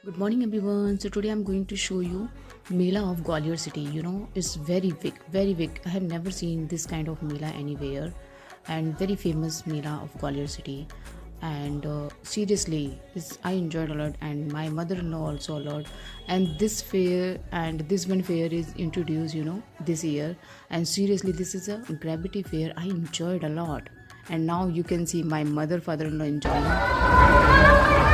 Good morning everyone. So today I'm going to show you mela of Gwalior city. It's very big, very big. I have never seen this kind of mela anywhere, and very famous mela of Gwalior city. And seriously, I enjoyed a lot, and my mother-in-law also a lot. And this fair and this one fair is introduced, this year. And seriously, this is a gravity fair. I enjoyed a lot, and now you can see my mother, father-in-law enjoying.